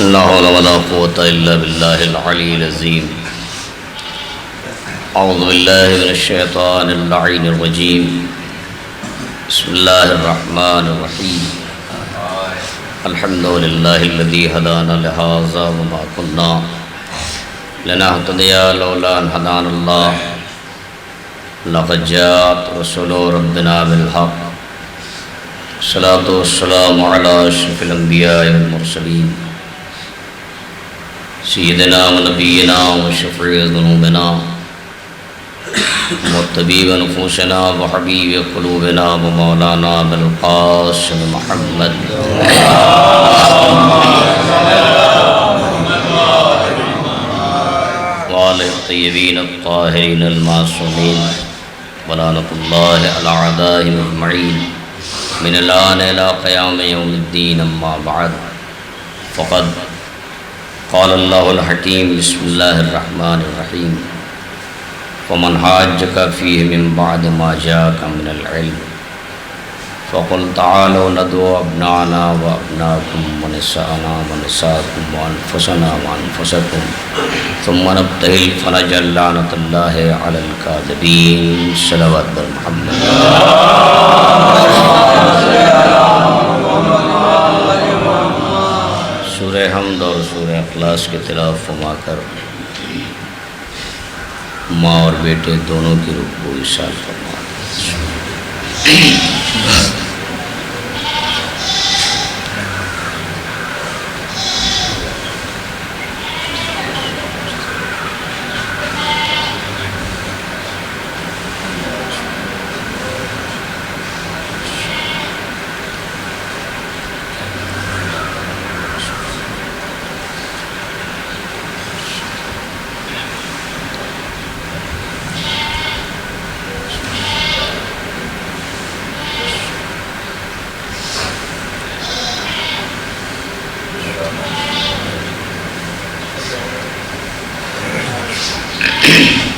لا حول ولا قوة إلا بالله العلي العظيم. أعوذ بالله من الشيطان اللعين الرجيم. بسم الله الرحمن الرحيم. الحمد لله الذي هدانا لهذا وما كنا لنهتدي لولا أن هدانا الله. لقد جاءت رسل ربنا بالحق. الصلاة والسلام على أشرف الأنبياء والمرسلين سيدنا ونبينا وشفيع ذنوبنا وطبيب نفوسنا وحبيب قلوبنا ومولانا بالقاسم محمد وآله الطيبين الطاهرين المعصومين ولعنة الله على أعدائهم أجمعين من الآن إلى قيام يوم الدين. أما بعد فقد قال الله الحكيم. بسم الله الرحمن الرحيم. ومن حاجك فيه من بعد ما جاءك من العلم فقل تعالوا ندعو أبناءنا وأبناءكم ونساءنا ونساءكم وأنفسنا وأنفسكم ثم نبتهل فنجعل لعنة الله على الكاذبين. صلوات محمد. سورہ حمد اور سورہ اخلاص کے تلاوت فرما کر ماں اور بیٹے دونوں کی رکوع ارشاد فرما.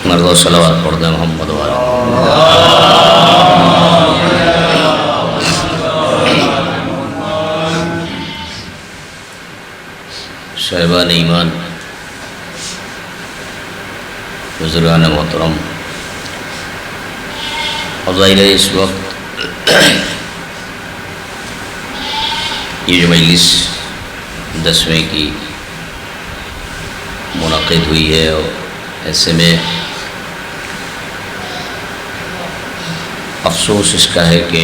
مرد و صلوات پڑھ دیں محمد والا. صاحبان ایمان، بزرگان محترم، اور ظاہر ہے اس وقت یہ جو مجلس 10ویں کی منعقد ہوئی ہے، اور ایسے میں افسوس اس کا ہے کہ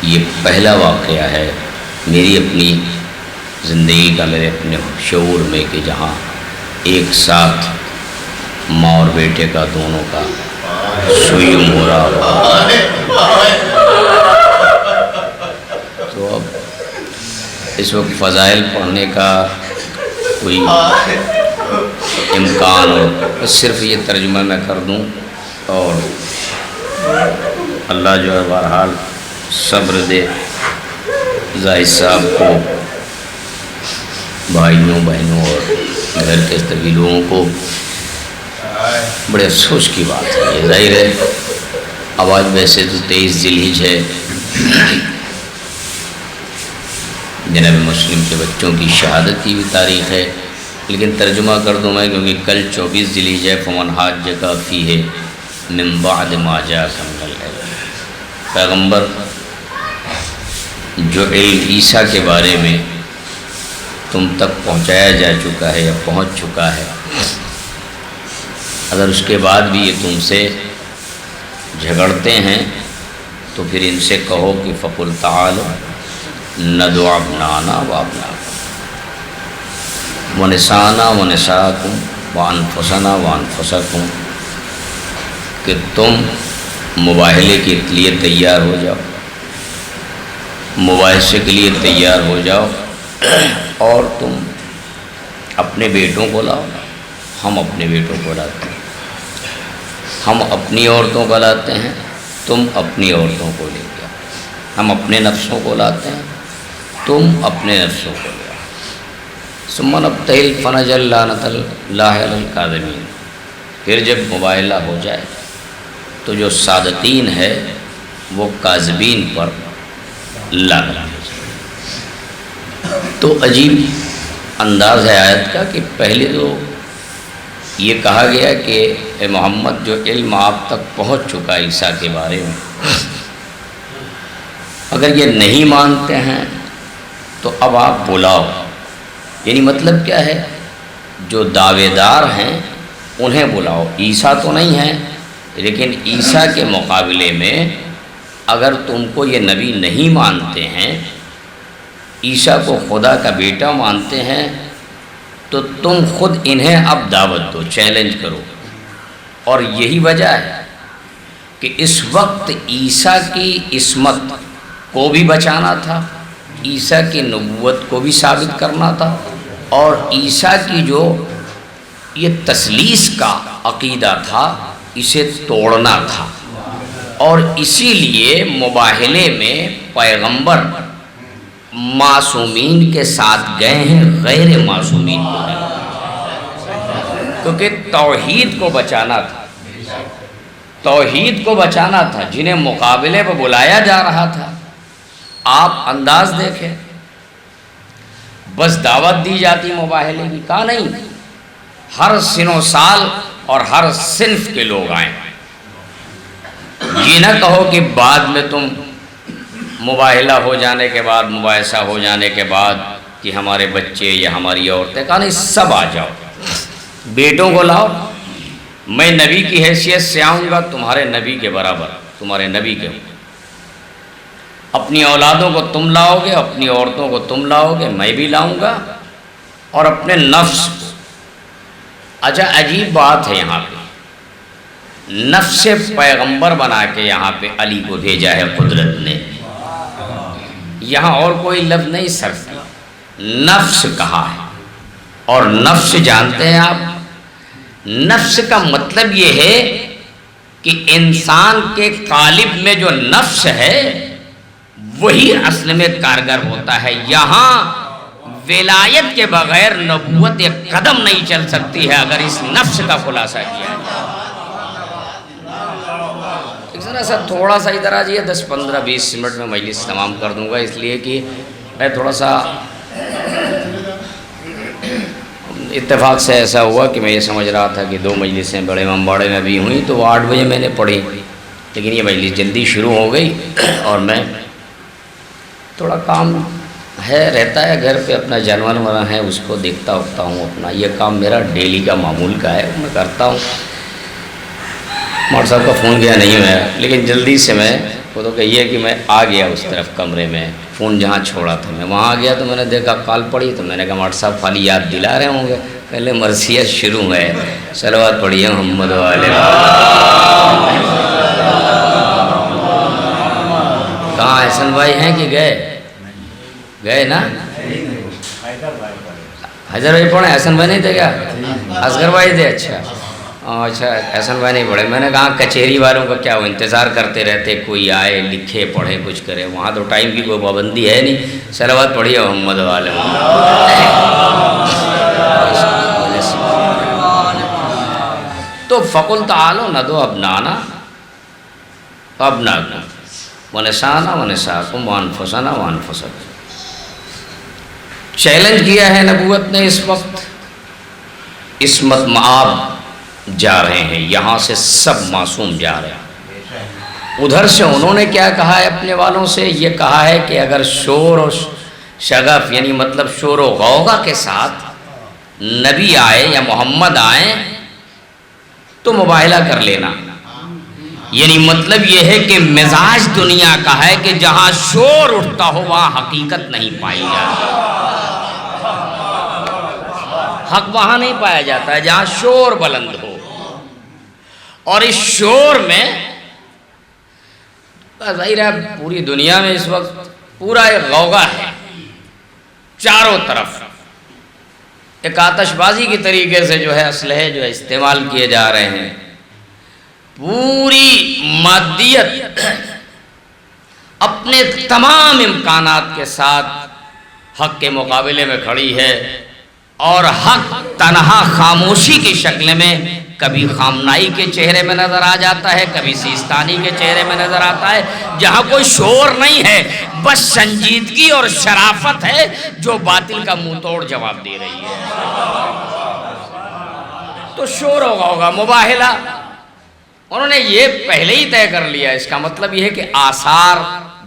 یہ پہلا واقعہ ہے میری اپنی زندگی کا، میرے اپنے شعور میں، کہ جہاں ایک ساتھ ماں اور بیٹے کا دونوں کا سوئم ہو رہا ہو. تو اب اس وقت فضائل پڑھنے کا کوئی امکان ہو، صرف یہ ترجمہ میں کر دوں، اور اللہ جو ہے بہرحال صبر دے. زاہد صاحب کو، بھائیوں بہنوں اور گھر کے سبھی لوگوں کو بڑے افسوس کی بات ہے. یہ ظاہر ہے اب آج ویسے تو 23 ذی الحجہ ہے، جناب مسلم کے بچوں کی شہادت کی بھی تاریخ ہے، لیکن ترجمہ کر دوں میں کیونکہ کل 24 ذی الحجہ ہے. فمن حاجک فیہ من بعد ما جاءک من العلم. پیغمبر جو علم عیسیٰ کے بارے میں تم تک پہنچایا جا چکا ہے یا پہنچ چکا ہے، اگر اس کے بعد بھی یہ تم سے جھگڑتے ہیں تو پھر ان سے کہو کہ فقل تعالوا ندعو ابناءنا وابناءکم ونساءنا ونساءکم وانفسنا وانفسکم، کہ تم مباہلے کے لیے تیار ہو جاؤ، مباحثے کے لیے تیار ہو جاؤ، اور تم اپنے بیٹوں کو لاؤ. ہم اپنے بیٹوں کو لاتے ہیں، ہم اپنی عورتوں کو لاتے ہیں، تم اپنی عورتوں کو لے کے آؤ. ہم اپنے نفسوں کو لاتے ہیں، تم اپنے نفسوں کو لے آؤ. ثم نبتہل فنجعل لعنۃ اللہ علی الکاذبین. پھر جب مباہلہ ہو جائے تو جو صادقین ہے وہ کاذبین پر لعنت. تو عجیب انداز ہے آیت کا کہ پہلے تو یہ کہا گیا کہ اے محمد جو علم آپ تک پہنچ چکا عیسیٰ کے بارے میں، اگر یہ نہیں مانتے ہیں تو اب آپ بلاؤ. یعنی مطلب کیا ہے؟ جو دعوے دار ہیں انہیں بلاؤ. عیسیٰ تو نہیں ہیں، لیکن عیسیٰ کے مقابلے میں اگر تم کو یہ نبی نہیں مانتے ہیں، عیسیٰ کو خدا کا بیٹا مانتے ہیں، تو تم خود انہیں اب دعوت دو، چیلنج کرو. اور یہی وجہ ہے کہ اس وقت عیسیٰ کی عصمت کو بھی بچانا تھا، عیسیٰ کی نبوت کو بھی ثابت کرنا تھا، اور عیسیٰ کی جو یہ تثلیث کا عقیدہ تھا اسے توڑنا تھا. اور اسی لیے مباہلے میں پیغمبر معصومین کے ساتھ گئے ہیں، غیر معصومین کو نہیں، کیونکہ توحید کو بچانا تھا. توحید کو بچانا تھا جنہیں مقابلے پہ بلایا جا رہا تھا. آپ انداز دیکھیں، بس دعوت دی جاتی مباہلے کی، کہا نہیں، ہر سن و سال اور ہر صنف کے لوگ آئیں. یہ نہ کہو کہ بعد میں تم مباہلہ ہو جانے کے بعد، مباحثہ ہو جانے کے بعد کہ ہمارے بچے یا ہماری عورتیں، کہا نہیں، سب آ جاؤ، بیٹوں کو لاؤ. میں نبی کی حیثیت سے آؤں گا تمہارے نبی کے برابر، تمہارے نبی کے. اپنی اولادوں کو تم لاؤ گے، اپنی عورتوں کو تم لاؤ گے، میں بھی لاؤں گا، اور اپنے نفس کو. اچھا عجیب بات ہے، یہاں پہ نفس پیغمبر بنا کے یہاں پہ علی کو بھیجا ہے قدرت نے. یہاں اور کوئی لفظ نہیں صرف نفس کہا ہے. اور نفس جانتے ہیں آپ، نفس کا مطلب یہ ہے کہ انسان کے قالب میں جو نفس ہے وہی اصل میں کارگر ہوتا ہے. یہاں ولایت کے بغیر نبوت ایک قدم نہیں چل سکتی ہے اگر اس نفس کا خلاصہ کیا جائے. ذرا سا تھوڑا سا ادھر آ جائیے، 10-15-20 منٹ میں مجلس تمام کر دوں گا، اس لیے کہ میں تھوڑا سا اتفاق سے ایسا ہوا کہ میں یہ سمجھ رہا تھا کہ 2 مجلسیں بڑے امباڑے میں بھی ہوئیں تو وہ 8 بجے میں نے پڑھی، لیکن یہ مجلس جلدی شروع ہو گئی اور میں تھوڑا کام ہے رہتا ہے گھر پہ، اپنا جانور مرا ہے اس کو دیکھتا اکتا ہوں. اپنا یہ کام میرا ڈیلی کا معمول کا ہے، میں کرتا ہوں. مار صاحب کا فون گیا نہیں ہے، لیکن جلدی سے میں وہ تو کہیے کہ میں آ گیا اس طرف کمرے میں، فون جہاں چھوڑا تھا میں وہاں آ گیا تو میں نے دیکھا کال پڑی، تو میں نے کہا مار صاحب خالی یاد دلا رہے ہوں گے، پہلے مرثیت شروع ہے، صلوات پڑھیے محمد والے. کہاں احسن بھائی ہیں کہ گئے نا؟ حیدر بھائی پڑھے، احسن بھائی نہیں تھے کیا؟ اصغر بھائی تھے. اچھا احسن بھائی نہیں پڑھے. میں نے کہا کچہری والوں کا کیا وہ انتظار کرتے رہتے کوئی آئے لکھے پڑھے کچھ کرے، وہاں تو ٹائم کی کوئی پابندی ہے نہیں. صلوات پڑھیے محمد والے. تو فقل تعالوا ندعو ابناءنا وابناءکم ونساءنا ونساءکم وانفسنا وانفسکم. چیلنج کیا ہے نبوت نے. اس وقت عصمت مآب جا رہے ہیں، یہاں سے سب معصوم جا رہے ہیں. ادھر سے انہوں نے کیا کہا ہے اپنے والوں سے؟ یہ کہا ہے کہ اگر شور و شغف یعنی مطلب شور و غوغا کے ساتھ نبی آئے یا محمد آئے تو مباہلہ کر لینا. یعنی مطلب یہ ہے کہ مزاج دنیا کا ہے کہ جہاں شور اٹھتا ہو وہاں حقیقت نہیں پائی جاتی، حق وہاں نہیں پایا جاتا ہے جہاں شور بلند ہو. اور اس شور میں ظاہر ہے پوری دنیا میں اس وقت پورا ایک غوغا ہے، چاروں طرف ایک آتش بازی کی طریقے سے جو ہے اسلحے جو ہے استعمال کیے جا رہے ہیں. پوری مادیت اپنے تمام امکانات کے ساتھ حق کے مقابلے میں کھڑی ہے، اور حق تنہا خاموشی کی شکل میں کبھی خامنائی کے چہرے میں نظر آ جاتا ہے، کبھی سیستانی کے چہرے میں نظر آتا ہے، جہاں کوئی شور نہیں ہے، بس سنجیدگی اور شرافت ہے جو باطل کا منہ توڑ جواب دے رہی ہے۔ تو شور ہوگا مباہلہ، انہوں نے یہ پہلے ہی طے کر لیا۔ اس کا مطلب یہ ہے کہ آثار،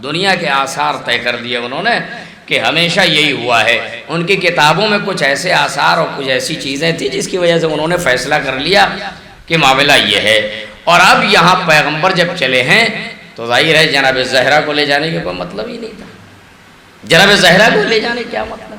دنیا کے آثار طے کر دیے انہوں نے کہ ہمیشہ یہی ہوا ہے۔ ان کی کتابوں میں کچھ ایسے آثار اور کچھ ایسی چیزیں تھیں جس کی وجہ سے انہوں نے فیصلہ کر لیا کہ معاملہ یہ ہے۔ اور اب یہاں پیغمبر جب چلے ہیں تو ظاہر ہے جناب زہرا کو لے جانے کا کوئی مطلب ہی نہیں تھا۔ جناب زہرا کو لے جانے کیا مطلب؟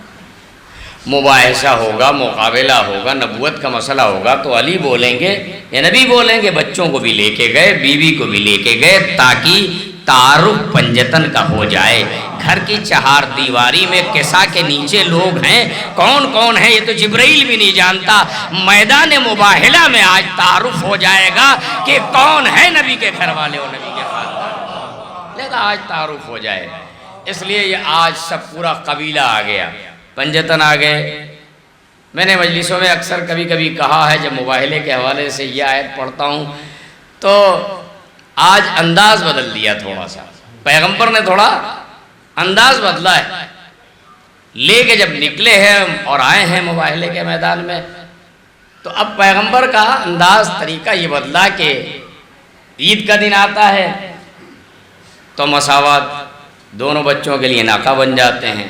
مباحثہ ہوگا، مقابلہ ہوگا، نبوت کا مسئلہ ہوگا تو علی بولیں گے یا نبی بولیں گے، بچوں کو بھی لے کے گئے، بیوی کو بھی لے کے گئے، تاکہ تعارف پنجتن کا ہو جائے۔ گھر کی چہار دیواری میں قصہ کے نیچے لوگ ہیں، کون کون ہیں یہ تو جبرائیل بھی نہیں جانتا۔ میدان مباہلہ میں آج تعارف ہو جائے گا کہ کون ہے نبی کے گھر والے اور نبی کے خاندان، لہذا آج تعارف ہو جائے۔ اس لیے یہ آج سب پورا قبیلہ آ گیا، پنجتن آ گئے۔ میں نے مجلسوں میں اکثر کبھی کبھی کہا ہے، جب مباہلے کے حوالے سے یہ آیت پڑھتا ہوں تو آج انداز بدل دیا تھوڑا سا، پیغمبر نے تھوڑا انداز بدلا ہے۔ لے کے جب نکلے ہیں اور آئے ہیں مباہلے کے میدان میں تو اب پیغمبر کا انداز، طریقہ یہ بدلا کہ عید کا دن آتا ہے تو مساوات، دونوں بچوں کے لیے ناکہ بن جاتے ہیں،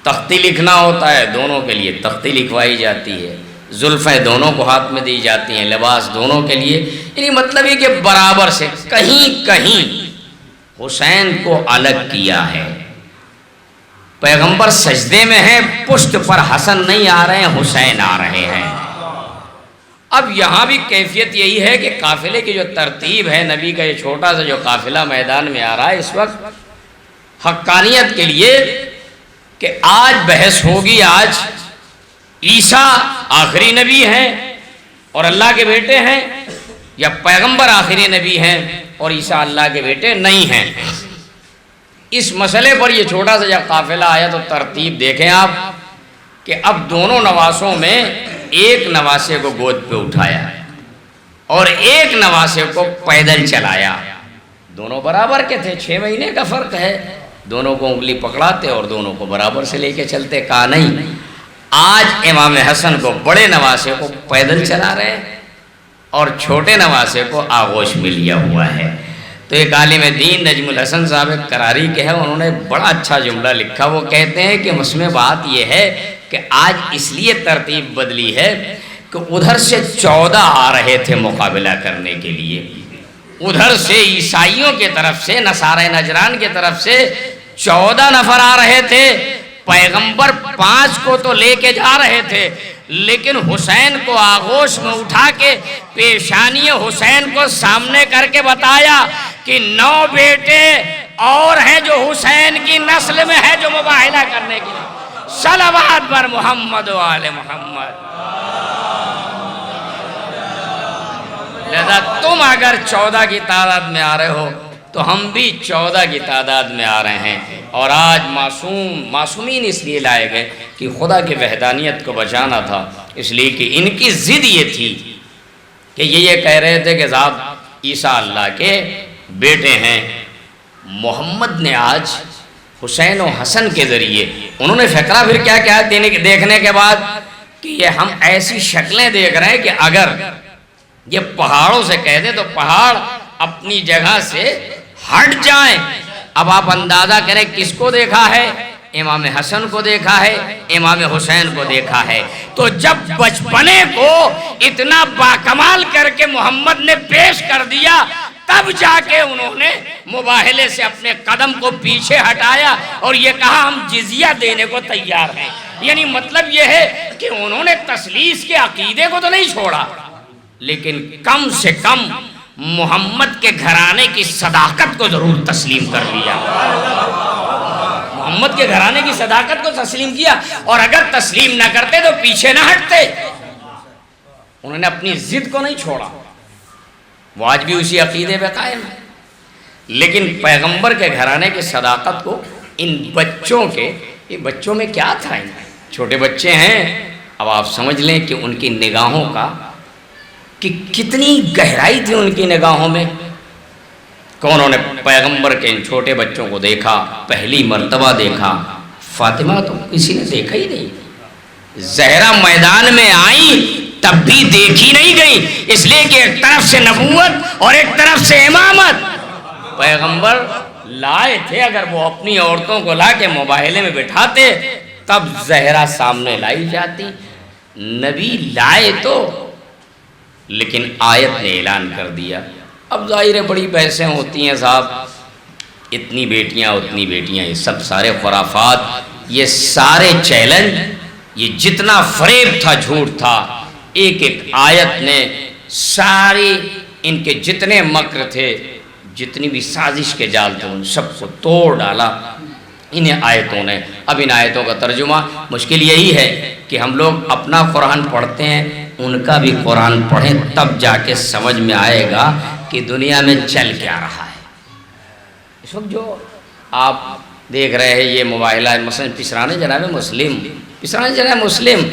تختی لکھنا ہوتا ہے دونوں کے لیے تختی لکھوائی جاتی ہے، زلفیں دونوں کو ہاتھ میں دی جاتی ہیں، لباس دونوں کے لیے، یعنی مطلب یہ کہ برابر سے کہیں کہیں حسین کو الگ کیا ہے۔ پیغمبر سجدے میں ہیں، پشت پر حسن نہیں آ رہے ہیں، حسین آ رہے ہیں۔ اب یہاں بھی کیفیت یہی ہے کہ قافلے کی جو ترتیب ہے، نبی کا یہ چھوٹا سا جو قافلہ میدان میں آ رہا ہے اس وقت حقانیت کے لیے کہ آج بحث ہوگی، آج عیسیٰ آخری نبی ہیں اور اللہ کے بیٹے ہیں، یا پیغمبر آخری نبی ہیں اور عیسیٰ اللہ کے بیٹے نہیں ہیں۔ اس مسئلے پر یہ چھوٹا سا جب قافلہ آیا تو ترتیب دیکھیں آپ کہ اب دونوں نواسوں میں ایک نواسے کو گود پہ اٹھایا اور ایک نواسے کو پیدل چلایا۔ دونوں برابر کے تھے، 6 مہینے کا فرق ہے، دونوں کو انگلی پکڑاتے اور دونوں کو برابر سے لے کے چلتے۔ کہا نہیں، آج امام حسن کو، بڑے نواسے کو پیدل چلا رہے ہیں اور چھوٹے نواسے کو آغوش میں لیا ہوا ہے۔ تو ایک عالم دین نجم الحسن صاحب کراری کے ہیں، انہوں نے بڑا اچھا جملہ لکھا۔ وہ کہتے ہیں کہ اس میں بات یہ ہے کہ آج اس لیے ترتیب بدلی ہے کہ ادھر سے 14 آ رہے تھے مقابلہ کرنے کے لیے، ادھر سے عیسائیوں کے طرف سے، نصارہ نجران کے طرف سے 14 نفر آ رہے تھے۔ پیغمبر 5 کو تو لے کے جا رہے تھے، لیکن حسین کو آغوش میں اٹھا کے پیشانی حسین کو سامنے کر کے بتایا کہ 9 بیٹے اور ہیں جو حسین کی نسل میں ہے، جو مباہلہ کرنے کے لیے۔ صلوات بر محمد و آل محمد۔ لہذا تم اگر 14 کی تعداد میں آ رہے ہو تو ہم بھی 14 کی تعداد میں آ رہے ہیں۔ اور آج معصومین اس لیے لائے گئے کہ خدا کی وحدانیت کو بچانا تھا، اس لیے کہ ان کی ضد یہ تھی کہ یہ کہہ رہے تھے کہ ذات عیسیٰ اللہ کے بیٹے ہیں۔ محمد نے آج حسین و حسن کے ذریعے انہوں نے فکرہ پھر کیا کیا دیکھنے کے بعد کہ یہ ہم ایسی شکلیں دیکھ رہے ہیں کہ اگر یہ پہاڑوں سے کہہ دیں تو پہاڑ اپنی جگہ سے ہٹ جائیں۔ اب آپ اندازہ کریں کس کو دیکھا ہے؟ امام حسن کو دیکھا ہے، امام حسین کو دیکھا ہے۔ تو جب بچپنے کو اتنا باکمال کر کے محمد نے پیش کر دیا، تب جا کے انہوں نے مباہلے سے اپنے قدم کو پیچھے ہٹایا اور یہ کہا ہم جزیہ دینے کو تیار ہیں۔ یعنی مطلب یہ ہے کہ انہوں نے تثلیث کے عقیدے کو تو نہیں چھوڑا، لیکن کم سے کم محمد کے گھرانے کی صداقت کو ضرور تسلیم کر لیا۔ محمد کے گھرانے کی صداقت کو تسلیم کیا، اور اگر تسلیم نہ کرتے تو پیچھے نہ ہٹتے۔ انہوں نے اپنی ضد کو نہیں چھوڑا، وہ آج بھی اسی عقیدے پہ قائم ہے۔ لیکن پیغمبر کے گھرانے کی صداقت کو ان بچوں کے، یہ بچوں میں کیا تھا؟ چھوٹے بچے ہیں، اب آپ سمجھ لیں کہ ان کی نگاہوں کا کہ کتنی گہرائی تھی ان کی نگاہوں میں کہ انہوں نے پیغمبر کے ان چھوٹے بچوں کو دیکھا، پہلی مرتبہ دیکھا۔ فاطمہ تو کسی نے دیکھا ہی نہیں، زہرا میدان میں آئی تب بھی دیکھی نہیں گئی، اس لیے کہ ایک طرف سے نبوت اور ایک طرف سے امامت۔ پیغمبر لائے تھے، اگر وہ اپنی عورتوں کو لا کے مباہلے میں بٹھاتے تب زہرا سامنے لائی جاتی۔ نبی لائے تو، لیکن آیت نے اعلان کر دیا۔ اب ظاہر ہے بڑی بحثیں ہوتی ہیں صاحب، اتنی بیٹیاں اتنی بیٹیاں، یہ سب سارے خرافات، یہ سارے چیلنج، یہ جتنا فریب تھا، جھوٹ تھا، ایک ایک آیت نے سارے ان کے جتنے مکر تھے، جتنی بھی سازش کے جال تھے، ان سب کو توڑ ڈالا انہیں آیتوں نے۔ اب ان آیتوں کا ترجمہ مشکل یہی ہے کہ ہم لوگ اپنا قرآن پڑھتے ہیں، ان کا بھی قرآن پڑھیں، تب جا کے سمجھ میں آئے گا کہ دنیا میں چل کیا رہا ہے۔ اس وقت جو آپ دیکھ رہے ہیں یہ مباہلہ، مثلا پسرانے جناب مسلم، پسرانے جناب مسلم،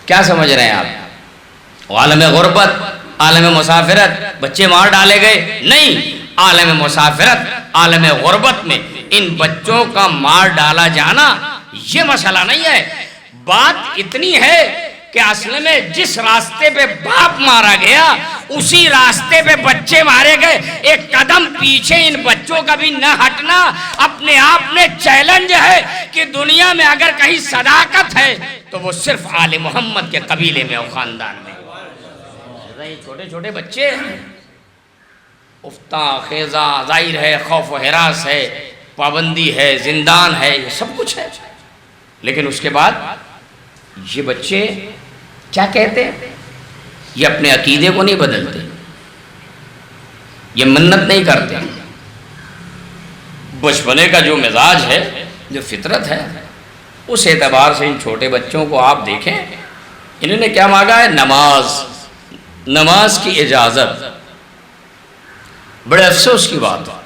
کیا سمجھ رہے ہیں آپ؟ عالم غربت، عالم مسافرت، بچے مار ڈالے گئے؟ نہیں، عالم مسافرت، عالم غربت میں ان بچوں کا مار ڈالا جانا یہ مسئلہ نہیں ہے۔ بات اتنی ہے کہ اصل میں جس راستے پہ باپ مارا گیا اسی راستے پہ بچے مارے گئے، ایک قدم پیچھے ان بچوں کا بھی نہ ہٹنا اپنے آپ میں چیلنج ہے کہ دنیا میں اگر کہیں صداقت ہے تو وہ صرف آل محمد کے قبیلے میں اور خاندان میں۔ یہ چھوٹے چھوٹے بچے افتاں خیزاں، ظاہر ہے خوف و ہراس ہے، پابندی ہے، زندان ہے، یہ سب کچھ ہے، لیکن اس کے بعد یہ بچے کیا کہتے ہیں؟ یہ اپنے عقیدے کو نہیں بدلتے، یہ منت نہیں کرتے۔ بچپنے کا جو مزاج ہے، جو فطرت ہے، اس اعتبار سے ان چھوٹے بچوں کو آپ دیکھیں، انہوں نے کیا مانگا ہے؟ نماز، نماز کی اجازت۔ بڑے افسوس کی بات ہے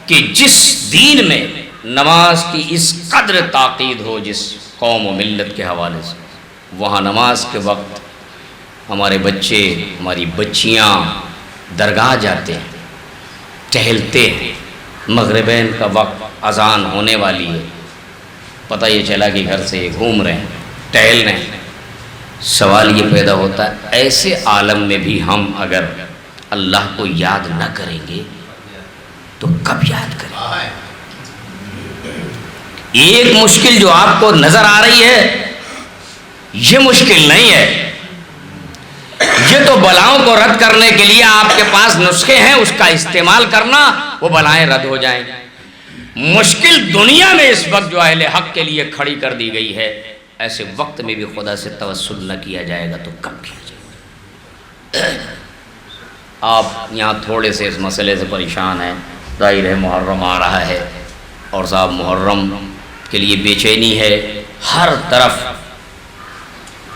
کہ جس دین میں نماز کی اس قدر تاکید ہو، جس قوم و ملت کے حوالے سے، وہاں نماز کے وقت ہمارے بچے، ہماری بچیاں درگاہ جاتے ہیں، ٹہلتے ہیں، مغربین کا وقت اذان ہونے والی ہے، پتہ یہ چلا کہ گھر سے یہ گھوم رہے ہیں، ٹہل رہے ہیں۔ سوال یہ پیدا ہوتا ہے، ایسے عالم میں بھی ہم اگر اللہ کو یاد نہ کریں گے تو کب یاد کریں؟ ایک مشکل جو آپ کو نظر آ رہی ہے یہ مشکل نہیں ہے، یہ تو بلاؤں کو رد کرنے کے لیے آپ کے پاس نسخے ہیں، اس کا استعمال کرنا، وہ بلائیں رد ہو جائیں۔ مشکل دنیا میں اس وقت جو اہل حق کے لیے کھڑی کر دی گئی ہے، ایسے وقت میں بھی خدا سے توسل نہ کیا جائے گا تو کب کیا جائے گا؟ آپ یہاں تھوڑے سے اس مسئلے سے پریشان ہیں، ظاہر ہے محرم آ رہا ہے، اور صاحب محرم کے لیے بے چینی ہے ہر طرف،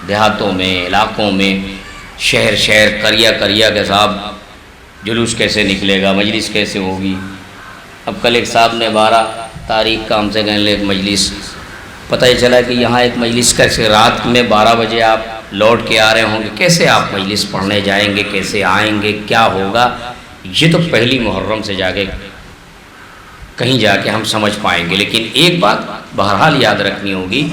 دیہاتوں میں، علاقوں میں، شہر شہر، قریہ قریہ کے صاحب جلوس کیسے نکلے گا، مجلس کیسے ہوگی۔ اب کل ایک صاحب نے 12 تاریخ کا ہم سے کہنے لگے ایک مجلس، پتہ ہی چلا کہ یہاں ایک مجلس کا رات میں 12 بجے آپ لوٹ کے آ رہے ہوں گے، کیسے آپ مجلس پڑھنے جائیں گے، کیسے آئیں گے، کیا ہوگا؟ یہ تو پہلی محرم سے جا کے کہیں جا کے ہم سمجھ پائیں گے۔ لیکن ایک بات بہرحال یاد رکھنی ہوگی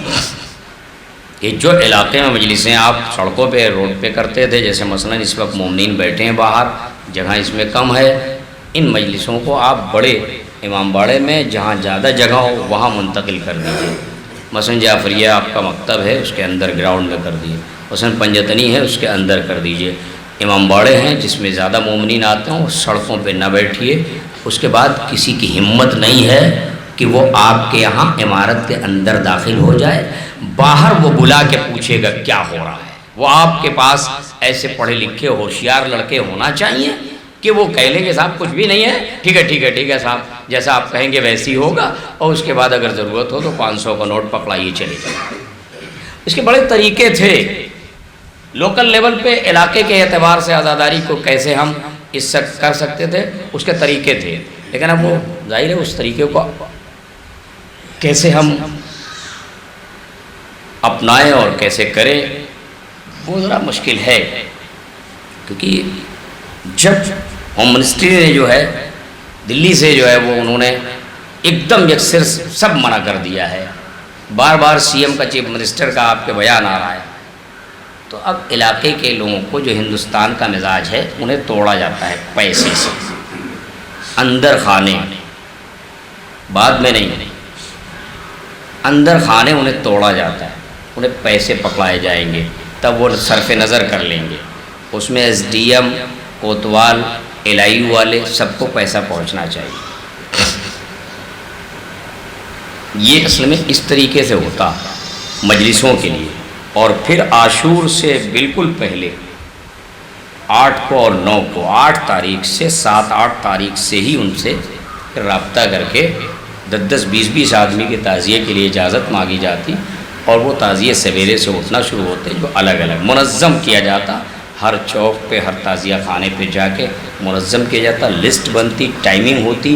کہ جو علاقے میں مجلسیں آپ سڑکوں پہ، روڈ پہ کرتے تھے، جیسے مثلا اس وقت مومنین بیٹھے ہیں باہر، جگہ اس میں کم ہے، ان مجلسوں کو آپ بڑے امام باڑے میں جہاں زیادہ جگہ ہو وہاں منتقل کر دیجیے۔ مثلا جعفریہ آپ کا مکتب ہے، اس کے اندر گراؤنڈ میں کر دیجیے، مثلا پنجتنی ہے، اس کے اندر کر دیجیے۔ امام باڑے ہیں جس میں زیادہ مومنین آتے ہیں، سڑکوں پہ نہ بیٹھیے۔ اس کے بعد کسی کی ہمت نہیں ہے کہ وہ آپ کے یہاں عمارت کے اندر داخل ہو جائے، باہر وہ بلا کے پوچھے گا کیا ہو رہا ہے۔ وہ آپ کے پاس ایسے پڑھے لکھے ہوشیار لڑکے ہونا چاہیے کہ وہ کہہ لیں گے صاحب کچھ بھی نہیں ہے، ٹھیک ہے ٹھیک ہے ٹھیک ہے صاحب، جیسا آپ کہیں گے ویسی ہوگا، اور اس کے بعد اگر ضرورت ہو تو 500 کا نوٹ پکڑائیے چلے جائیں۔ اس کے بڑے طریقے تھے، لوکل لیول پہ علاقے کے اعتبار سے عزاداری کو کیسے ہم اس سے کر سکتے تھے، اس کے طریقے تھے، لیکن اب وہ ظاہر ہے اس طریقے کو کیسے ہم اپنائیں اور کیسے کریں، وہ ذرا مشکل ہے، کیونکہ جب ہوم منسٹری نے جو ہے دلی سے جو ہے وہ انہوں نے ایک دم یکسر سب منع کر دیا ہے، بار بار سی ایم کا چیف منسٹر کا آپ کے بیان آ رہا ہے، تو اب علاقے کے لوگوں کو جو ہندوستان کا مزاج ہے انہیں توڑا جاتا ہے پیسے سے، اندر خانے، بعد میں نہیں، اندر خانے انہیں توڑا جاتا ہے، انہیں پیسے پکڑائے جائیں گے تب وہ صرف نظر کر لیں گے، اس میں ایس ڈی ایم، کوتوال، ایل آئی یو والے سب کو پیسہ پہنچنا چاہیے۔ یہ اصل میں اس طریقے سے ہوتا مجلسوں کے لیے، اور پھر عاشور سے بالکل پہلے 8 کو اور 9 کو، 8 تاریخ سے 7-8 تاریخ سے ہی ان سے رابطہ کر کے 10-10 20-20 آدمی کے تعزیے کے لیے اجازت مانگی جاتی، اور وہ تعزیے سویرے سے اٹھنا شروع ہوتے جو الگ الگ منظم کیا جاتا، ہر چوک پہ ہر تعزیہ خانے پہ جا کے منظم کیا جاتا، لسٹ بنتی، ٹائمنگ ہوتی،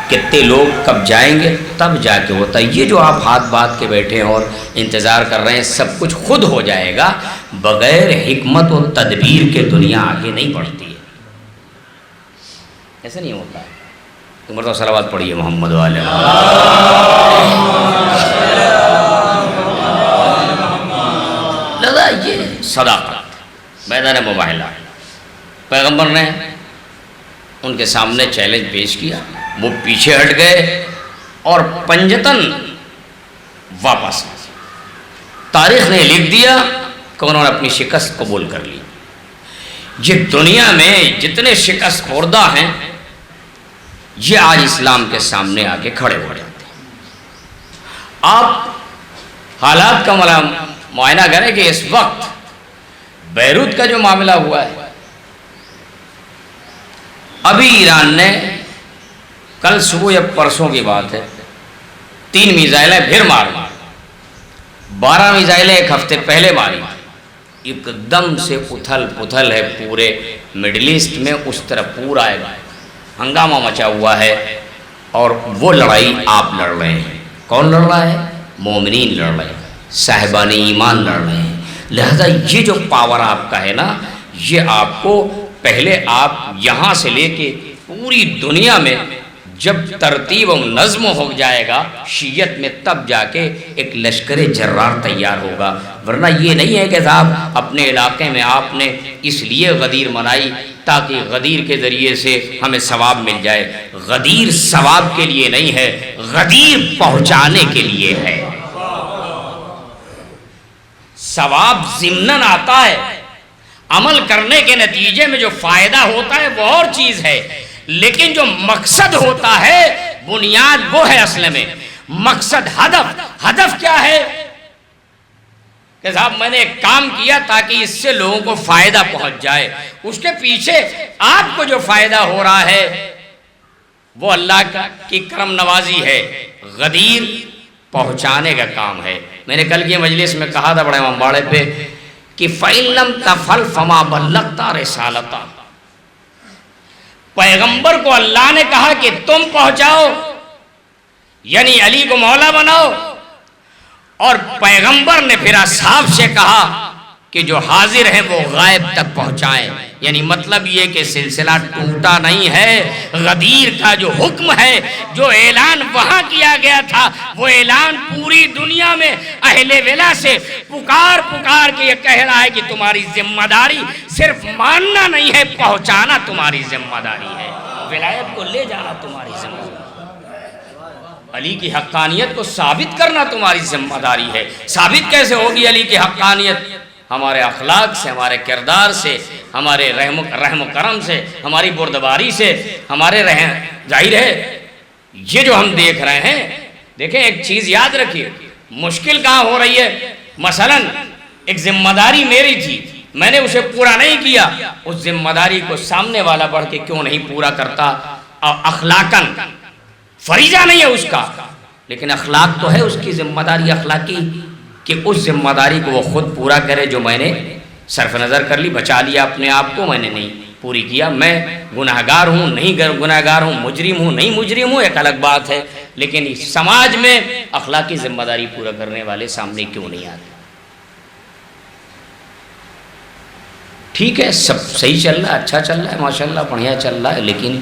کتنے لوگ کب جائیں گے، تب جا کے ہوتا۔ یہ جو آپ ہاتھ بات کے بیٹھے اور انتظار کر رہے ہیں سب کچھ خود ہو جائے گا، بغیر حکمت و تدبیر کے دنیا آگے نہیں بڑھتی ہے، ایسا نہیں ہوتا ہے۔ مرتبہ صلوات پڑھیے محمد والے لذا یہ صداقت میدان مباحلہ، پیغمبر نے ان کے سامنے چیلنج پیش کیا، وہ پیچھے ہٹ گئے اور پنجتن واپس۔ تاریخ نے لکھ دیا کہ انہوں نے اپنی شکست قبول کر لی۔ یہ دنیا میں جتنے شکست خوردہ ہیں یہ آج اسلام کے سامنے آ کے کھڑے ہو جاتے ہیں۔ آپ حالات کا معائنہ کریں کہ اس وقت بیروت کا جو معاملہ ہوا ہے، ابھی ایران نے کل صبح یا پرسوں کی بات ہے 3 میزائلیں پھر مار 12 میزائلیں ایک ہفتے پہلے ماری، ایک دم سے اتھل پتھل ہے پورے مڈل ایسٹ میں، اس طرح پورا ہنگامہ مچا ہوا ہے، اور وہ لڑائی آپ لڑ رہے ہیں۔ کون لڑ رہا ہے؟ مومنین لڑ رہے ہیں، صاحبان ایمان لڑ رہے ہیں۔ لہذا یہ جو پاور آپ کا ہے نا، یہ آپ کو پہلے آپ یہاں سے لے کے پوری دنیا میں جب ترتیب و نظم ہو جائے گا شیعت میں، تب جا کے ایک لشکر جرار تیار ہوگا، ورنہ یہ نہیں ہے کہ صاحب اپنے علاقے میں آپ نے اس لیے غدیر منائی تاکہ غدیر کے ذریعے سے ہمیں ثواب مل جائے۔ غدیر ثواب کے لیے نہیں ہے، غدیر پہنچانے کے لیے ہے۔ ثواب ضمناً آتا ہے، عمل کرنے کے نتیجے میں جو فائدہ ہوتا ہے وہ اور چیز ہے، لیکن جو مقصد ہوتا ہے بنیاد وہ ہے اصل میں مقصد، ہدف کیا ہے کہ صاحب میں نے ایک کام کیا تاکہ اس سے لوگوں کو فائدہ پہنچ جائے، اس کے پیچھے آپ کو جو فائدہ ہو رہا ہے وہ اللہ کی کرم نوازی ہے، غدیر پہنچانے کا کام ہے۔ میں نے کل کی مجلس میں کہا تھا بڑے امباڑے پہ کہ فَإِن لَمْ تَفْعَلْ فَمَا بَلَّغْتَ رِسَالَتَهُ، پیغمبر کو اللہ نے کہا کہ تم پہنچاؤ، یعنی علی کو مولا بناؤ، اور پیغمبر نے پھر اصحاب سے کہا کہ جو حاضر ہیں وہ غائب تک پہنچائیں، یعنی مطلب یہ کہ سلسلہ ٹوٹا نہیں ہے، غدیر کا جو حکم ہے، جو اعلان وہاں کیا گیا تھا، وہ اعلان پوری دنیا میں اہل ولا سے پکار کے یہ کہہ رہا ہے کہ تمہاری ذمہ داری صرف ماننا نہیں ہے، پہنچانا تمہاری ذمہ داری ہے، ولایت کو لے جانا تمہاری ذمہ داری، علی کی حقانیت کو ثابت کرنا تمہاری ذمہ داری ہے۔ ثابت کیسے ہوگی علی کی حقانیت؟ ہمارے اخلاق سے، ہمارے کردار سے، ہمارے رحم و کرم سے، ہماری بردباری سے، ہمارے ظاہر ہے یہ جو ہم دیکھ رہے ہیں۔ دیکھیں ایک چیز یاد رکھیے، مشکل کہاں ہو رہی ہے؟ مثلا ایک ذمہ داری میری تھی، میں نے اسے پورا نہیں کیا، اس ذمہ داری کو سامنے والا بڑھ کے کیوں نہیں پورا کرتا؟ اخلاقاً فریضہ نہیں ہے اس کا، لیکن اخلاق تو ہے اس کی ذمہ داری اخلاقی، کہ اس ذمہ داری کو وہ خود پورا کرے جو میں نے صرف نظر کر لی، بچا لیا اپنے آپ کو، میں نے نہیں پوری کیا۔ میں گناہگار ہوں نہیں گناہگار ہوں، مجرم ہوں نہیں مجرم ہوں، ایک الگ بات ہے، لیکن سماج میں اخلاقی ذمہ داری پورا کرنے والے سامنے کیوں نہیں آتے؟ ٹھیک ہے سب صحیح چل رہا ہے، اچھا چل رہا ہے، ماشاءاللہ بڑھیا چل رہا ہے، لیکن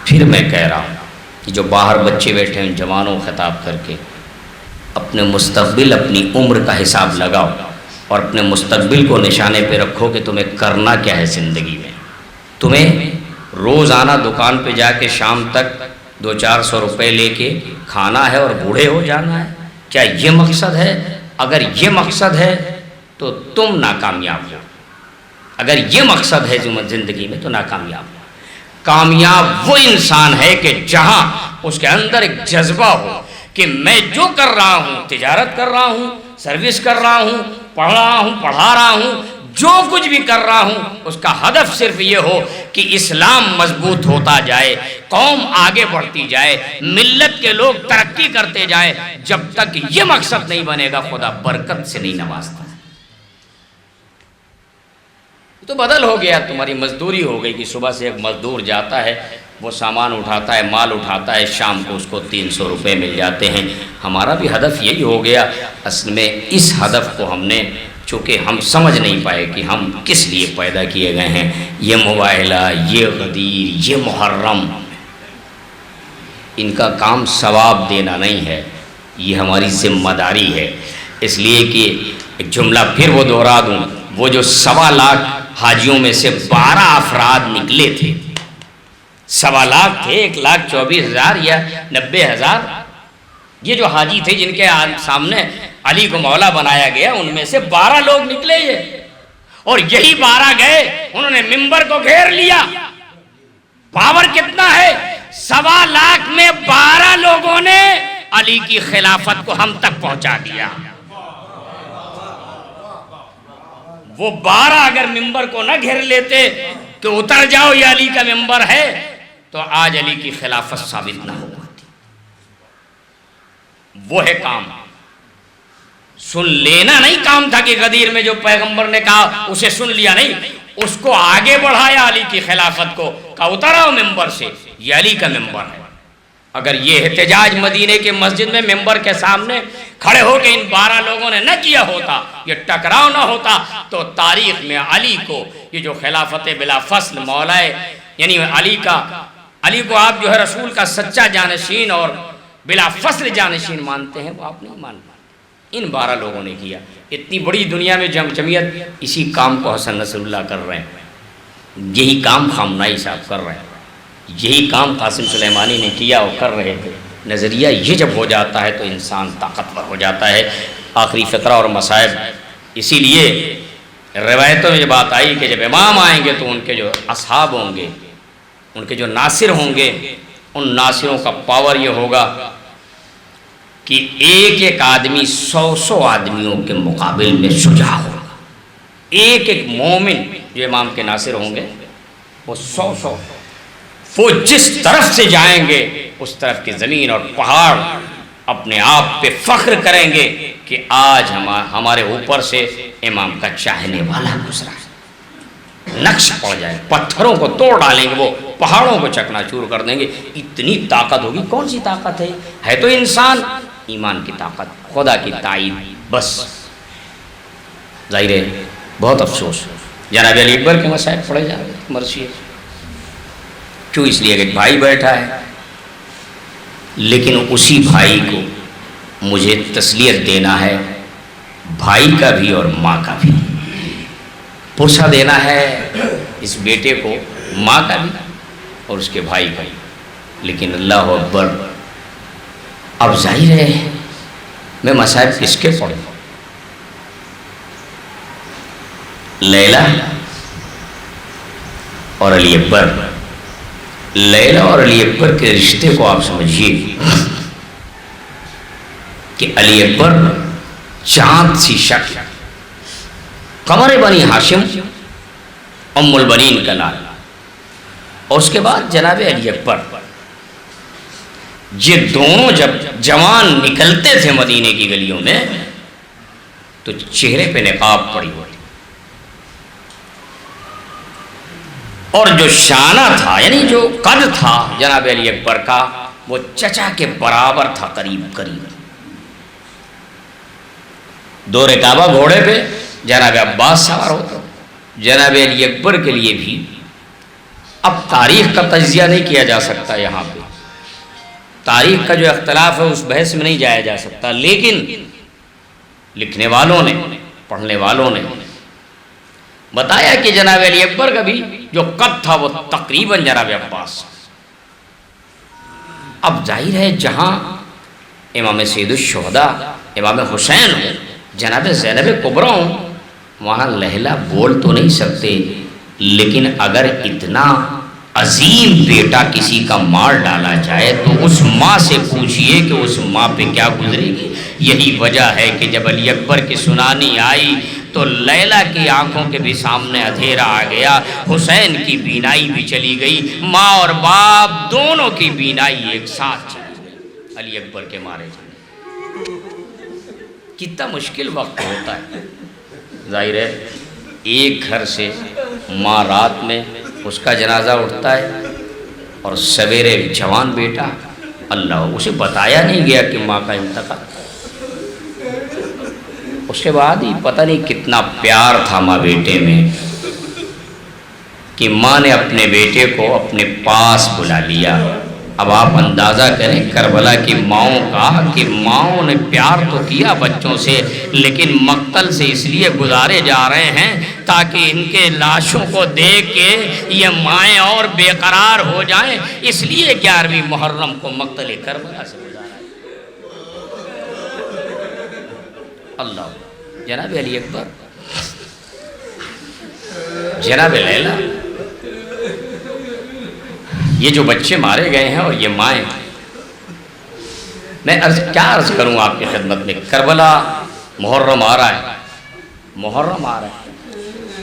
پھر میں کہہ رہا ہوں کہ جو باہر بچے بیٹھے ہیں ان جوانوں کو خطاب کر کے اپنے مستقبل، اپنی عمر کا حساب لگاؤ اور اپنے مستقبل کو نشانے پہ رکھو کہ تمہیں کرنا کیا ہے زندگی میں۔ تمہیں روزانہ دکان پہ جا کے شام تک 200-400 روپے لے کے کھانا ہے اور بوڑھے ہو جانا ہے؟ کیا یہ مقصد ہے؟ اگر یہ مقصد ہے تو تم ناکامیاب ہو۔ اگر یہ مقصد ہے زندگی میں تو ناکامیاب ہو۔ کامیاب وہ انسان ہے کہ جہاں اس کے اندر ایک جذبہ ہو کہ میں جو کر رہا ہوں، تجارت کر رہا ہوں، سروس کر رہا ہوں، پڑھ رہا ہوں، پڑھا رہا ہوں، جو کچھ بھی کر رہا ہوں اس کا ہدف صرف یہ ہو کہ اسلام مضبوط ہوتا جائے، قوم آگے بڑھتی جائے، ملت کے لوگ ترقی کرتے جائیں۔ جب تک یہ مقصد نہیں بنے گا خدا برکت سے نہیں نوازتا۔ تو بدل ہو گیا، تمہاری مزدوری ہو گئی کہ صبح سے ایک مزدور جاتا ہے، وہ سامان اٹھاتا ہے، مال اٹھاتا ہے، شام کو اس کو 300 روپے مل جاتے ہیں۔ ہمارا بھی ہدف یہی ہو گیا۔ اصل میں اس ہدف کو ہم نے چونکہ ہم سمجھ نہیں پائے کہ ہم کس لیے پیدا کیے گئے ہیں۔ یہ مباہلہ، یہ غدیر، یہ محرم، ان کا کام ثواب دینا نہیں ہے، یہ ہماری ذمہ داری ہے۔ اس لیے کہ ایک جملہ پھر وہ دوہرا دوں، وہ جو 1.25 لاکھ حاجیوں میں سے 12 افراد نکلے تھے، 1.25 لاکھ تھے، 1,24,000 یا 90,000، یہ جو حاجی تھے جن کے سامنے علی کو مولا بنایا گیا، ان میں سے 12 لوگ نکلے یہ، اور یہی 12 گئے، انہوں نے منبر کو گھیر لیا۔ پاور کتنا ہے؟ 1.25 لاکھ میں 12 لوگوں نے علی کی خلافت کو ہم تک پہنچا دیا۔ وہ 12 اگر منبر کو نہ گھیر لیتے کہ اتر جاؤ یہ علی کا منبر ہے، تو آج علی کی خلافت ثابت نہ ہو پاتی۔ وہ ہے کام، سن لینا نہیں کام تھا کہ غدیر میں جو پیغمبر نے کہا اسے سن لیا، نہیں، اس کو آگے بڑھایا علی کی خلافت کو، کہا اتر آؤ ممبر سے، یہ علی کا ممبر ہے۔ اگر یہ احتجاج مدینے کے مسجد میں ممبر کے سامنے کھڑے ہو کے ان 12 لوگوں نے نہ کیا ہوتا، یہ ٹکراؤ نہ ہوتا، تو تاریخ میں علی کو یہ جو خلافت بلا فصل مولا یعنی علی کو آپ جو ہے رسول کا سچا جانشین اور بلا فصل جانشین مانتے ہیں، وہ آپ نہیں مانتے۔ ان 12 لوگوں نے کیا۔ اتنی بڑی دنیا میں جمعیت اسی کام کو حسن نصر اللہ کر رہے ہیں، یہی کام خامنائی صاحب کر رہے ہیں، یہی کام قاسم سلیمانی نے کیا اور کر رہے تھے۔ نظریہ یہ جب ہو جاتا ہے تو انسان طاقتور ہو جاتا ہے۔ آخری فقرہ اور مصائب، اسی لیے روایتوں میں یہ بات آئی کہ جب امام آئیں گے تو ان کے جو اصحاب ہوں گے، ان کے جو ناصر ہوں گے، ان ناصروں کا پاور یہ ہوگا کہ ایک ایک آدمی 100 آدمیوں کے مقابل میں شجاع ہوگا۔ ایک ایک مومن جو امام کے ناصر ہوں گے وہ 100 وہ جس طرف سے جائیں گے اس طرف کی زمین اور پہاڑ اپنے آپ پہ فخر کریں گے کہ آج ہمارے اوپر سے امام کا چاہنے والا گزرا ہے۔ نقش پڑ جائے، پتھروں کو توڑ ڈالیں گے، وہ پہاڑوں کو چکنا چور کر دیں گے۔ اتنی طاقت ہوگی۔ کون سی طاقت ہے تو انسان، ایمان کی طاقت، خدا کی تائید، بس۔ ظاہر ہے بہت افسوس جناب علی اکبر کے مسائل پڑھے جا رہے ہیں، مرثی ہے کیوں؟ اس لیے کہ بھائی بیٹھا ہے، لیکن اسی بھائی کو مجھے تسلیت دینا ہے، بھائی کا بھی اور ماں کا بھی، پرسہ دینا ہے اس بیٹے کو، ماں کا بھی اور اس کے بھائی کا بھی۔ لیکن اللہ اکبر، اب ظاہر ہے میں مصائب کس کے پڑھوں؟ لیلا اور علی اکبر، لیلا اور علی اکبر کے رشتے کو آپ سمجھیے کہ علی اکبر چاند سی شکل، قمر بنی ہاشم، ام البنین کا نام، اور اس کے بعد جناب علی اکبر، یہ دونوں جب جوان نکلتے تھے مدینے کی گلیوں میں تو چہرے پہ نقاب پڑی ہوئی، اور جو شانہ تھا یعنی جو قد تھا جناب علی اکبر کا وہ چچا کے برابر تھا، قریب قریب۔ دور کعبہ گھوڑے پہ جناب عباس سوار ہوتے، جناب علی اکبر کے لیے بھی اب تاریخ کا تجزیہ نہیں کیا جا سکتا، یہاں پہ تاریخ کا جو اختلاف ہے اس بحث میں نہیں جایا جا سکتا، لیکن لکھنے والوں نے، پڑھنے والوں نے بتایا کہ جناب علی اکبر کا بھی جو قد تھا وہ تقریباً جناب عباس۔ اب ظاہر ہے جہاں امام سید الشہداء امام حسین ہوں، جناب زینب کبریٰ ہوں، وہاں لہلا بول تو نہیں سکتے، لیکن اگر اتنا عظیم بیٹا کسی کا مار ڈالا جائے تو اس ماں سے پوچھئے کہ اس ماں پہ کیا گزرے گی۔ یہی وجہ ہے کہ جب علی اکبر کی سنانی آئی تو لیلا کی آنکھوں کے بھی سامنے اندھیرا آ گیا، حسین کی بینائی بھی چلی گئی، ماں اور باپ دونوں کی بینائی ایک ساتھ چلی گئی علی اکبر کے مارے جانے۔ کتنا مشکل وقت ہوتا ہے، ظاہر ہے ایک گھر سے ماں رات میں اس کا جنازہ اٹھتا ہے اور سویرے جوان بیٹا، اللہ اسے بتایا نہیں گیا کہ ماں کا انتقال، اس کے بعد ہی پتہ نہیں کتنا پیار تھا ماں بیٹے میں کہ ماں نے اپنے بیٹے کو اپنے پاس بلا لیا۔ اب آپ اندازہ کریں کربلا کی ماؤں کا کہ ماؤں نے پیار تو کیا بچوں سے، لیکن مقتل سے اس لیے گزارے جا رہے ہیں تاکہ ان کے لاشوں کو دیکھ کے یہ مائیں اور بے قرار ہو جائیں، اس لیے 11ویں محرم کو مقتل کربلا سے گزارا ہے۔ اللہ، جناب علی اکبر، جناب لیلا، یہ جو بچے مارے گئے ہیں اور یہ مائیں، میں کیا عرض کروں آپ کی خدمت میں، کربلا محرم آ رہا ہے، محرم آ رہا ہے،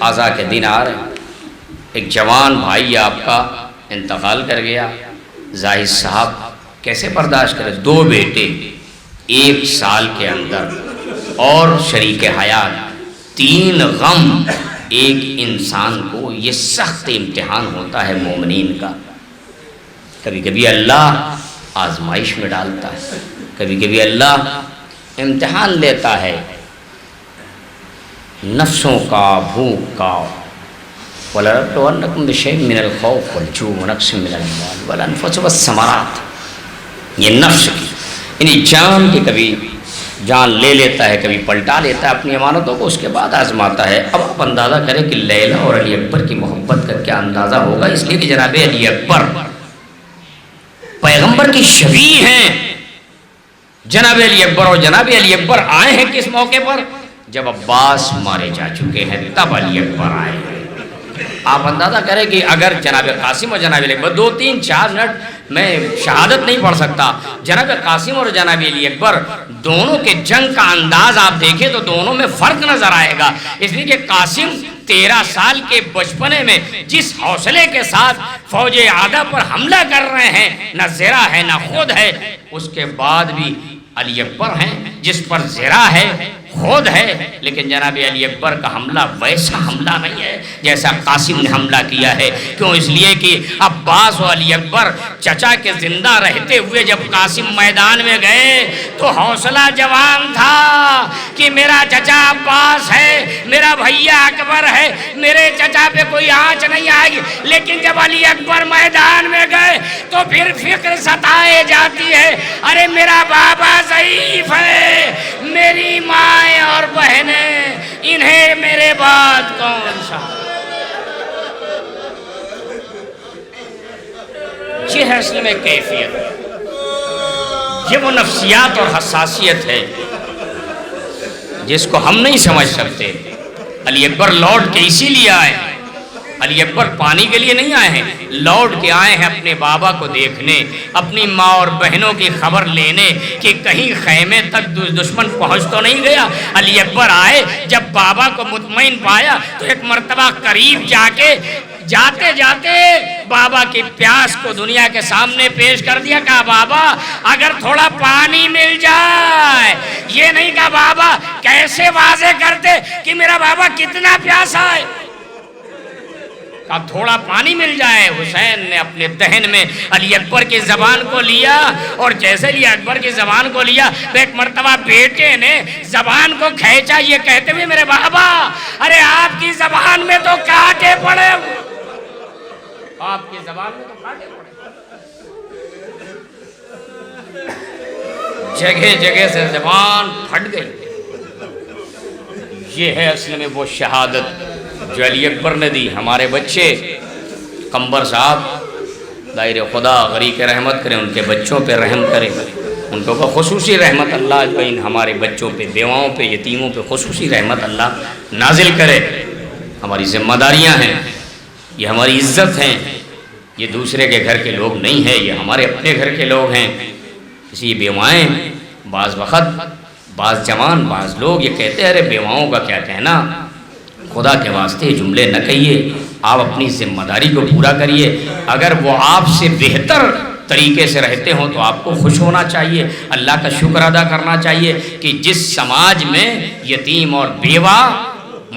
عزا کے دن آ رہے ہیں، ایک جوان بھائی آپ کا انتقال کر گیا، زاہد صاحب کیسے برداشت کرے، 2 بیٹے 1 سال کے اندر اور شریک حیات، 3 غم ایک انسان کو، یہ سخت امتحان ہوتا ہے مومنین کا۔ کبھی کبھی اللہ آزمائش میں ڈالتا ہے، کبھی کبھی اللہ امتحان لیتا ہے نفسوں کا، بھوک کا، وَلَنَبْلُوَنَّكُمْ بِشَيْءٍ مِّنَ الْخَوْفِ وَالْجُوعِ وَنَقْصٍ مِّنَ الْأَمْوَالِ وَالْأَنفُسِ وَالثَّمَرَاتِ، یہ نفس کی یعنی جان کی کبھی جان لے لیتا ہے، کبھی پلٹا لیتا ہے اپنی امانتوں کو، اس کے بعد آزماتا ہے۔ اب آپ اندازہ کریں کہ لیلا اور علی اکبر کی محبت کا کیا اندازہ ہوگا، اس لیے کہ جناب علی اکبر پیغمبر کی شبیہ ہیں۔ جناب علی اکبر، اور جناب علی اکبر آئے ہیں کس موقع پر؟ جب عباس مارے جا چکے ہیں، تب علی اکبر آئے ہیں۔ آپ اندازہ کریں کہ اگر جناب قاسم اور جناب علی اکبر 2-3-4 منٹ میں شہادت نہیں پڑھ سکتا، جناب قاسم اور جناب علی اکبر دونوں کے جنگ کا انداز آپ دیکھیں تو دونوں میں فرق نظر آئے گا، اس لیے کہ قاسم 13 سال کے بچپنے میں جس حوصلے کے ساتھ فوج عادہ پر حملہ کر رہے ہیں، نہ زرہ ہے نہ خود ہے، اس کے بعد بھی علی اکبر ہیں جس پر زرہ ہے، خود ہے، لیکن جناب علی اکبر کا حملہ ویسا حملہ نہیں ہے جیسا قاسم نے حملہ کیا ہے۔ کیوں؟ اس لیے کہ عباس و علی اکبر چچا کے زندہ رہتے ہوئے جب قاسم میدان میں گئے تو حوصلہ جوان تھا کہ میرا چچا عباس ہے، میرا بھیا اکبر ہے، میرے چچا پہ کوئی آنچ نہیں آئے گی، لیکن جب علی اکبر میدان میں گئے تو پھر فکر ستائے جاتی ہے، ارے میرا بابا ضعیف ہے، میری ماں اور بہنیں، انہیں میرے بعد کون سا۔ یہ ہے اصل میں کیفیت، یہ وہ نفسیات اور حساسیت ہے جس کو ہم نہیں سمجھ سکتے۔ علی اکبر لوٹ کے اسی لیے آئے ہیں، علی اکبر پانی کے لیے نہیں آئے ہیں، لوٹ کے آئے ہیں اپنے بابا کو دیکھنے، اپنی ماں اور بہنوں کی خبر لینے کہ کہیں خیمے تک دشمن پہنچ تو نہیں گیا۔ علی اکبر آئے، جب بابا کو مطمئن پایا تو ایک مرتبہ قریب جا کے جاتے جاتے بابا کی پیاس کو دنیا کے سامنے پیش کر دیا، کہا بابا اگر تھوڑا پانی مل جائے، یہ نہیں کہا بابا کیسے واضح کرتے کہ میرا بابا کتنا پیاسا ہے۔ کہ تھوڑا پانی مل جائے۔ حسین نے اپنے دہن میں علی اکبر کی زبان کو لیا، اور جیسے علی اکبر کی زبان کو لیا تو ایک مرتبہ بیٹے نے زبان کو کھینچا، یہ کہتے ہوئے میرے بابا ارے آپ کی زبان میں تو کانٹے پڑے، آپ کی زبان میں تو کانٹے پڑے۔ جگہ جگہ سے زبان پھٹ گئی۔ یہ ہے اصل میں وہ شہادت جو علی اکبر نے دی۔ ہمارے بچے قمبر صاحب دائر خدا غریق رحمت کریں، ان کے بچوں پہ رحم کریں، ان کے اوپر خصوصی رحمت اللہ جو ان ہمارے بچوں پہ، بیواؤں پہ، یتیموں پہ خصوصی رحمت اللہ نازل کرے۔ ہماری ذمہ داریاں ہیں، یہ ہماری عزت ہیں، یہ دوسرے کے گھر کے لوگ نہیں ہیں، یہ ہمارے اپنے گھر کے لوگ ہیں۔ اسی بیوائیں بعض وقت بعض جوان بعض لوگ یہ کہتے ہیں ارے بیواؤں کا کیا کہنا، خدا کے واسطے جملے نہ کہیے، آپ اپنی ذمہ داری کو پورا کریے۔ اگر وہ آپ سے بہتر طریقے سے رہتے ہوں تو آپ کو خوش ہونا چاہیے، اللہ کا شکر ادا کرنا چاہیے کہ جس سماج میں یتیم اور بیوہ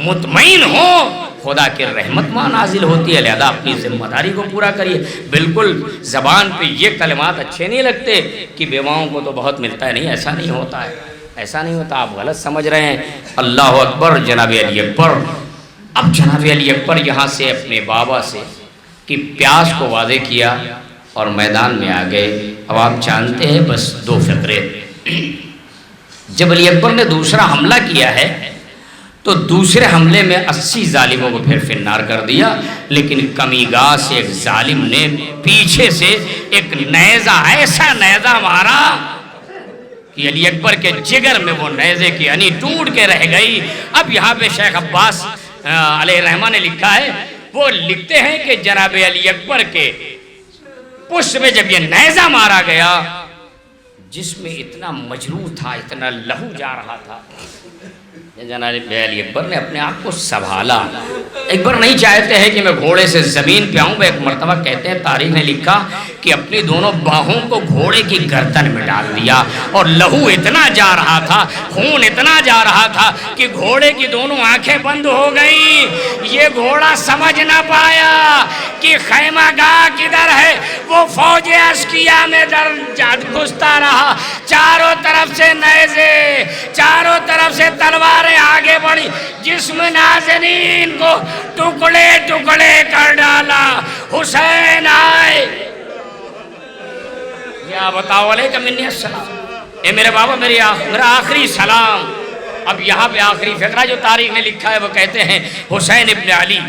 مطمئن ہوں خدا کی رحمت ماں نازل ہوتی ہے، لہذا اپنی ذمہ داری کو پورا کریے۔ بالکل زبان پہ یہ کلمات اچھے نہیں لگتے کہ بیواؤں کو تو بہت ملتا ہے، نہیں، ایسا نہیں ہوتا ہے، ایسا نہیں ہوتا، آپ غلط سمجھ رہے ہیں۔ اللہ اکبر، جناب علی اکبر۔ اب جناب علی اکبر یہاں سے اپنے بابا سے کہ پیاس کو واضح کیا اور میدان میں آ گئے۔ اب آپ جانتے ہیں بس دو فقرے، جب علی اکبر نے دوسرا حملہ کیا ہے تو دوسرے حملے میں 80 ظالموں کو پھر فنار کر دیا، لیکن کمی گاہ سے ایک ظالم نے پیچھے سے ایک نیزہ، ایسا نیزہ مارا کہ علی اکبر کے جگر میں وہ نیزے کی یعنی ٹوٹ کے رہ گئی۔ اب یہاں پہ شیخ عباس علیہ الرحمہ نے لکھا ہے، وہ لکھتے ہیں کہ جناب علی اکبر کے پشت میں جب یہ نیزہ مارا گیا، جس میں اتنا مجروح تھا، اتنا لہو جا رہا تھا، جناب علی اکبر نے اپنے آپ کو سنبھالا۔ اکبر نہیں چاہتے ہیں کہ میں گھوڑے سے زمین پہ آؤں، ایک مرتبہ کہتے ہیں تاریخ نے لکھا کہ اپنی دونوں باہوں کو گھوڑے کی گردن میں ڈال دیا، اور لہو اتنا جا رہا تھا، خون اتنا جا رہا تھا کہ گھوڑے کی دونوں آنکھیں بند ہو گئی۔ یہ گھوڑا سمجھ نہ پایا کہ خیمہ گاہ کدھر ہے، وہ فوج عسکیہ میں گھستا رہا، چاروں طرف سے نیزے، چاروں طرف سے تلواریں آگے بڑھی، جسم نازنین کو ٹکڑے ٹکڑے کر ڈالا۔ حسین آئے، یا بتاؤ علیکم منی السلام، اے میرے بابا میرا آخری سلام۔ اب یہاں پہ آخری فقرہ جو تاریخ نے لکھا ہے وہ کہتے ہیں حسین ابن علی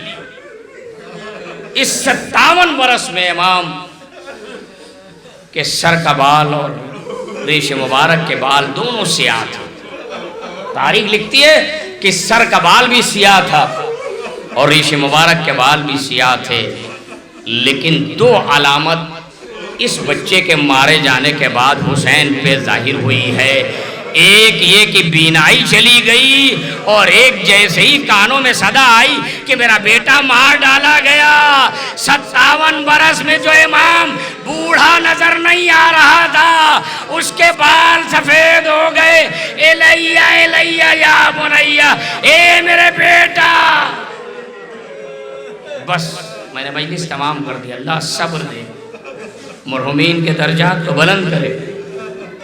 اس 57 برس میں امام کے سر کا بال اور ریش مبارک کے بال دونوں سیاہ تھے۔ تاریخ لکھتی ہے کہ سر کا بال بھی سیاہ تھا اور ریش مبارک کے بال بھی سیاہ تھے، لیکن دو علامت اس بچے کے مارے جانے کے بعد حسین پہ ظاہر ہوئی ہے۔ ایک یہ کہ بینائی چلی گئی، اور ایک جیسے ہی کانوں میں صدا آئی کہ میرا بیٹا مار ڈالا گیا۔ 57 برس میں جو امام بوڑھا نظر نہیں آ رہا تھا، اس کے بال سفید ہو گئے۔ الیہ الیہ یا بنیہ، اے میرے بیٹا۔ بس میں نے مجلس تمام کر دی۔ اللہ صبر دے، مرحومین کے درجات کو بلند کرے،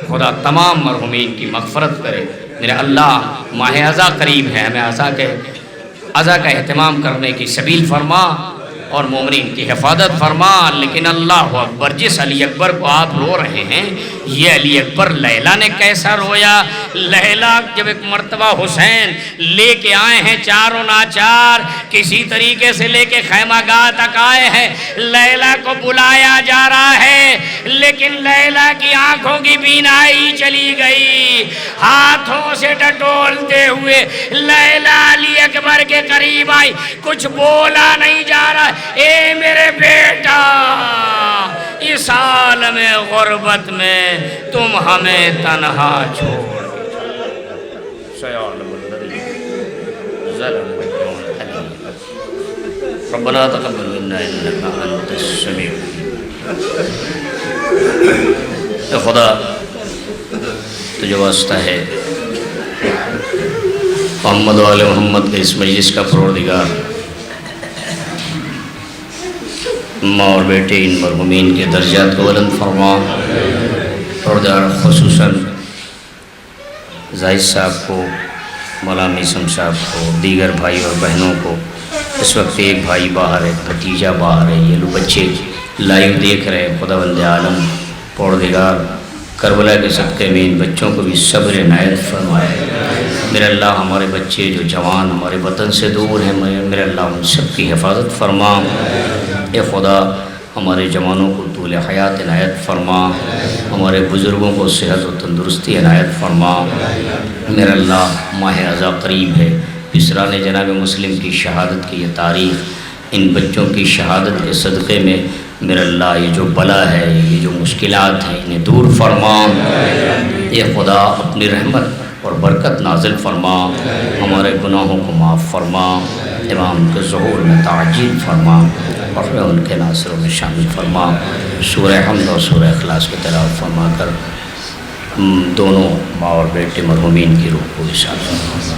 خدا تمام مرحومین کی مغفرت کرے۔ میرے اللہ ماہ عزا قریب ہے، ہمیں عزا کا اہتمام کرنے کی سبیل فرما اور مومنین کی حفاظت فرما۔ لیکن اللہ اکبر، جس علی اکبر کو آپ رو رہے ہیں، یہ علی اکبر لیلا نے کیسا رویا؟ لیلا جب ایک مرتبہ حسین لے کے آئے ہیں چاروں ناچار، کسی طریقے سے لے کے خیمہ گاہ تک آئے ہیں، لیلا کو بلایا جا رہا ہے، لیکن لیلا کی آنکھوں کی بینائی چلی گئی۔ ہاتھوں سے ٹٹولتے ہوئے لیلا علی اکبر کے قریب آئی، کچھ بولا نہیں جا رہا۔ اے میرے بیٹا، اس عالم غربت میں تم ہمیں تنہا چھوڑ ربنا تقبل منا انك انت السميع۔ اے خدا تجھے واسطہ ہے، محمد و آل محمد کے اس مجلس کا پروردگار، ماں اور بیٹے ان مرحومین کے درجات کو بلند فرما، اور خصوصاً زاہد صاحب کو، مولانا میثم صاحب کو، دیگر بھائی اور بہنوں کو۔ اس وقت ایک بھائی باہر ہے، بھتیجا باہر ہے، یہ لوگ بچے لائیو دیکھ رہے ہیں۔ خداوند عالم پروردگار کربلا کے صدقے میں ان بچوں کو بھی صبر عنایت فرمائے۔ میرے اللہ ہمارے بچے جو جوان ہمارے وطن سے دور ہیں، میرے اللہ ان سب کی حفاظت فرما۔ اے خدا ہمارے جوانوں کو طول حیات عنایت فرما، ہمارے بزرگوں کو صحت و تندرستی عنایت فرما۔ میرے اللہ ماہ رضا قریب ہے، اسران جناب مسلم کی شہادت کی یہ تاریخ، ان بچوں کی شہادت کے صدقے میں میرے اللہ یہ جو بلا ہے، یہ جو مشکلات ہیں، انہیں دور فرما۔ اے خدا اپنی رحمت اور برکت نازل فرما، ہمارے گناہوں کو معاف فرما، امام کے ظہور میں تعجیل فرما، اور ان کے ناصروں میں شامل فرما۔ سورہ حمد اور سورہ اخلاص کی تلاوت فرما کر دونوں ماں اور بیٹے مرحومین کی روح کو وصال فرما۔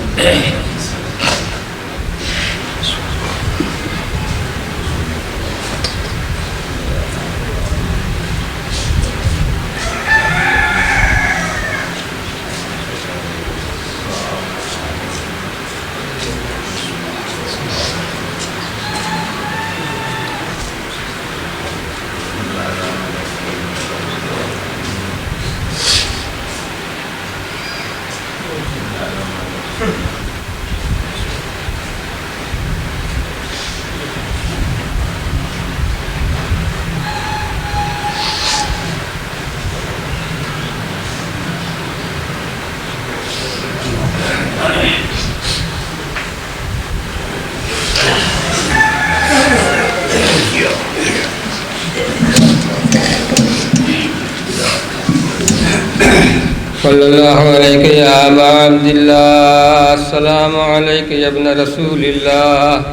صلی اللہ علیہ یا ابا عبداللہ، السلام علیکم یا ابن رسول اللہ،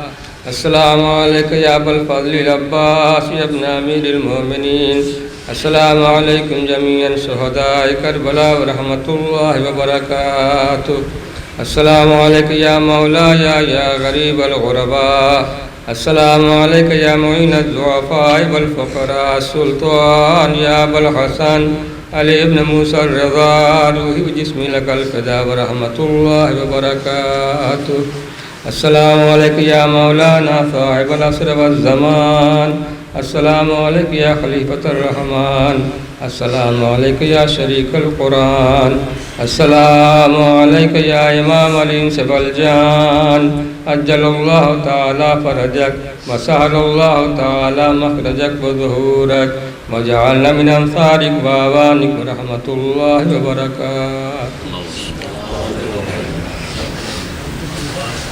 السلام علیکم یا ابا الفضل العباس یا ابن امیر المومنین، السلام علیکم جمیعاً شہداء کربلا ورحمۃ اللہ وبرکاتہ، السلام علیکم یا مولاي یا غریب الغرباء، السلام علیکم یا معین الضعفاء والفقراء، سلطان یا ابا الحسن علی ابن موسیٰ الرضا، روحی و جسمی لک الفدا ورحمۃ اللہ وبرکاتہ، السلام علیکم یا مولانا صاحب العصر والزمان، السلام علیکم یا خلیفۃ الرحمن، السلام علیکم یا شریک القرآن، السلام علیکم یا امام الانس والجان، عجل اللہ تعالی فرجک وسہل اللہ تعالی مخرجک وظہورک وجعلنا من انصارک واوانک ورحمۃ اللہ وبرکاتہ۔